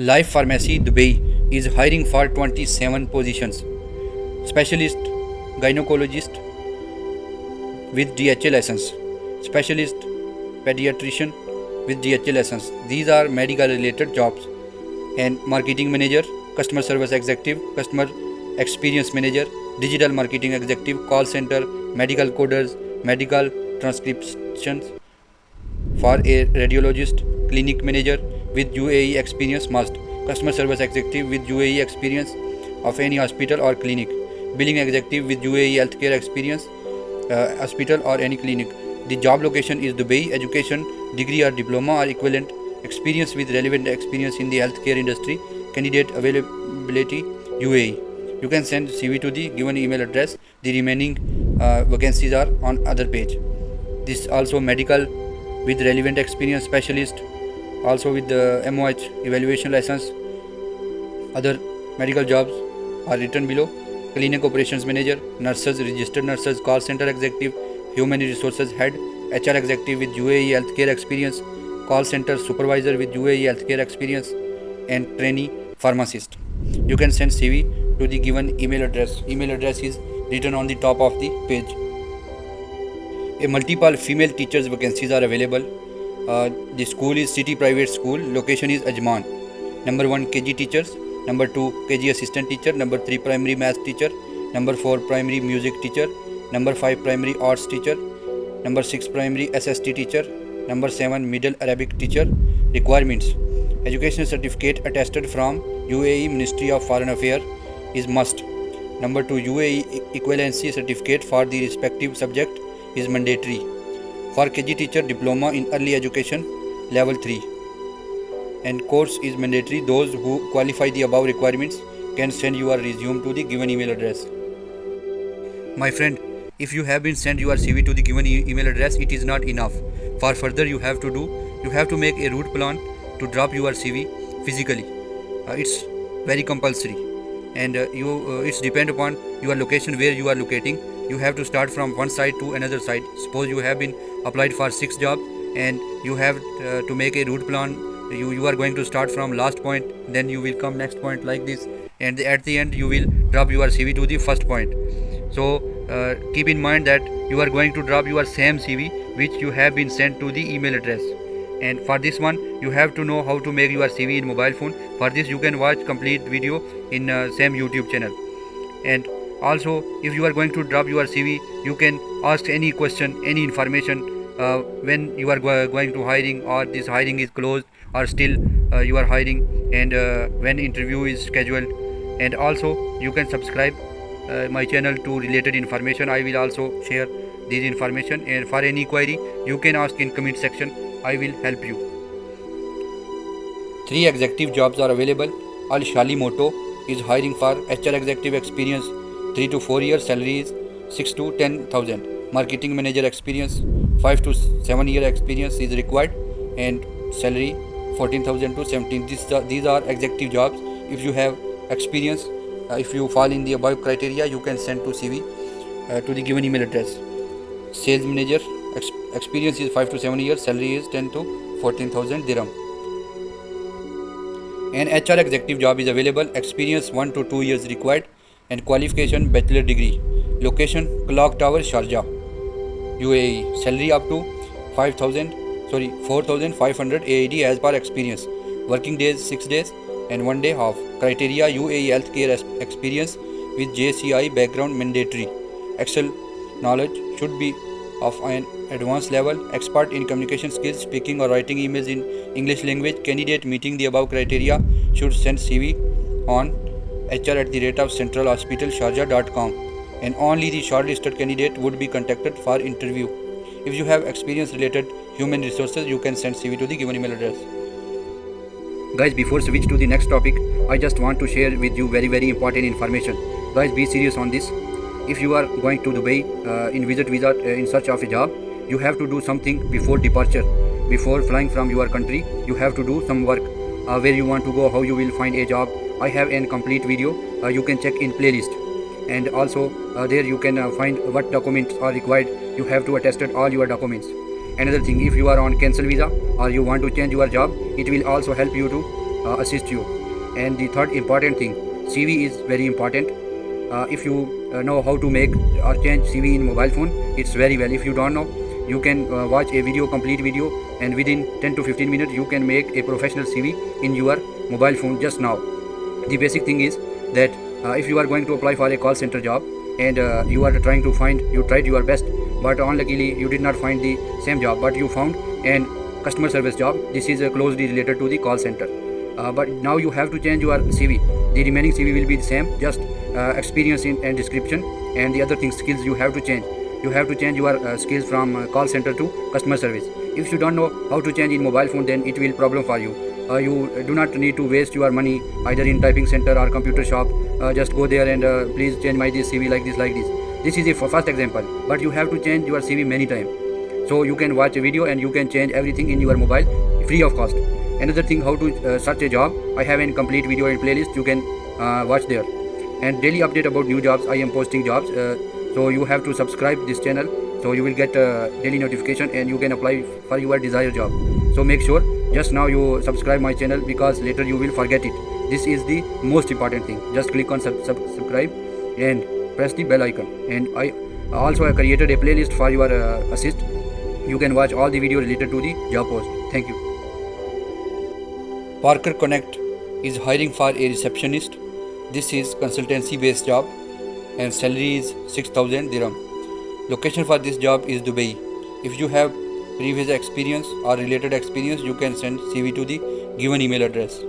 Life Pharmacy Dubai is hiring for 27 positions. Specialist gynecologist with DHA license. Specialist pediatrician with DHA license. These are medical related jobs. And marketing manager, customer service executive, customer experience manager, digital marketing executive, call center, medical coders, medical transcriptions for a radiologist, clinic manager with UAE experience must, customer service executive with UAE experience of any hospital or clinic, billing executive with UAE healthcare experience, hospital or any clinic. The job location is Dubai. Education, degree or diploma or equivalent, experience with relevant experience in the healthcare industry, candidate availability UAE. You can send CV to the given email address. The remaining vacancies are on other page. This also medical with relevant experience specialist, also with the MOH evaluation license. Other medical jobs are written below. Clinic operations manager, nurses, registered nurses, call center executive, human resources head, HR executive with UAE healthcare experience, call center supervisor with UAE healthcare experience, and trainee pharmacist. You can send CV to the given email address. Email address is written on the top of the page. A multiple female teachers vacancies are available. The school is City Private School. Location is Ajman. Number 1 KG teachers. Number 2 KG assistant teacher. Number 3 primary math teacher. Number 4 primary music teacher. Number 5 primary arts teacher. Number 6 primary SST teacher. Number 7 middle Arabic teacher. Requirements: education certificate attested from UAE Ministry of Foreign Affairs is must. Number 2 UAE equivalency certificate for the respective subject is mandatory. For KG teacher, diploma in early education level 3 and course is mandatory. Those who qualify the above requirements can send your resume to the given email address. My friend, if you have been sent your CV to the given email address, it is not enough. For further, you have to make a route plan to drop your CV physically. It's very compulsory, and it's depend upon your location where you are locating. You have to start from one side to another side. Suppose you have been applied for 6 jobs and you have to make a route plan. You are going to start from last point, then you will come next point like this, and at the end you will drop your CV to the first point. So keep in mind that you are going to drop your same CV which you have been sent to the email address. And for this one, you have to know how to make your CV in mobile phone. For this, you can watch complete video in same YouTube channel. And also, if you are going to drop your CV, you can ask any question, any information when you are going to hiring, or this hiring is closed, or still you are hiring, and when interview is scheduled. And also, you can subscribe my channel to related information. I will also share this information, and for any query you can ask in comment section. I will help you. 3 executive jobs are available. Al Shali Moto is hiring for HR executive experience 3 to 4 years, salary is 6 to 10,000. Marketing manager experience 5 to 7 year experience is required, and salary 14,000 to 17. These are executive jobs. If you have experience, if you fall in the above criteria, you can send to CV to the given email address. Sales manager experience is 5 to 7 years, salary is 10 to 14,000 dirham. An HR executive job is available. Experience 1 to 2 years required, and qualification bachelor degree. Location Clock Tower, Sharjah, UAE. Salary up to 4,500 AED as per experience. Working days 6 days and 1 day off. Criteria: UAE healthcare experience with JCI background mandatory. Excel knowledge should be of an advanced level. Expert in communication skills, speaking or writing emails in English language. Candidate meeting the above criteria should send CV on hr@centralhospitalsharjah.com, and only the shortlisted candidate would be contacted for interview. If you have experience related human resources, you can send CV to the given email address. Guys, before switch to the next topic, I just want to share with you very important information. Guys, be serious on this. If you are going to Dubai in visit visa in search of a job, you have to do something before departure. Before flying from your country, you have to do some work. Where you want to go, how you will find a job. I have a complete video. You can check in playlist. And also there you can find what documents are required. You have to attest all your documents. Another thing, if you are on cancel visa or you want to change your job, it will also help you to assist you. And the third important thing, CV is very important. If you know how to make or change CV in mobile phone, it's very well. If you don't know, you can watch a video, complete video, and within 10 to 15 minutes you can make a professional CV in your mobile phone just now. The basic thing is that if you are going to apply for a call center job and you are trying to find, you tried your best, but unluckily you did not find the same job, but you found an customer service job. This is closely related to the call center. But now you have to change your CV. The remaining CV will be the same, just experience in and description, and the other things, skills you have to change. You have to change your skills from call center to customer service. If you don't know how to change in mobile phone, then it will problem for you. You do not need to waste your money either in typing center or computer shop. Just go there and please change my this CV like this, like this. This is the first example, but you have to change your CV many times. So you can watch a video and you can change everything in your mobile free of cost. Another thing, how to search a job. I have a complete video and playlist, you can watch there. And daily update about new jobs, I am posting jobs. So you have to subscribe this channel, so you will get daily notification and you can apply for your desired job. So make sure just now you subscribe my channel, because later you will forget it. This is the most important thing. Just click on subscribe and press the bell icon. And I also created a playlist for your assist. You can watch all the videos related to the job post. Thank you. Parker Connect is hiring for a receptionist. This is consultancy based job and salary is 6,000 dirham. Location for this job is Dubai. If you have previous experience or related experience, you can send CV to the given email address.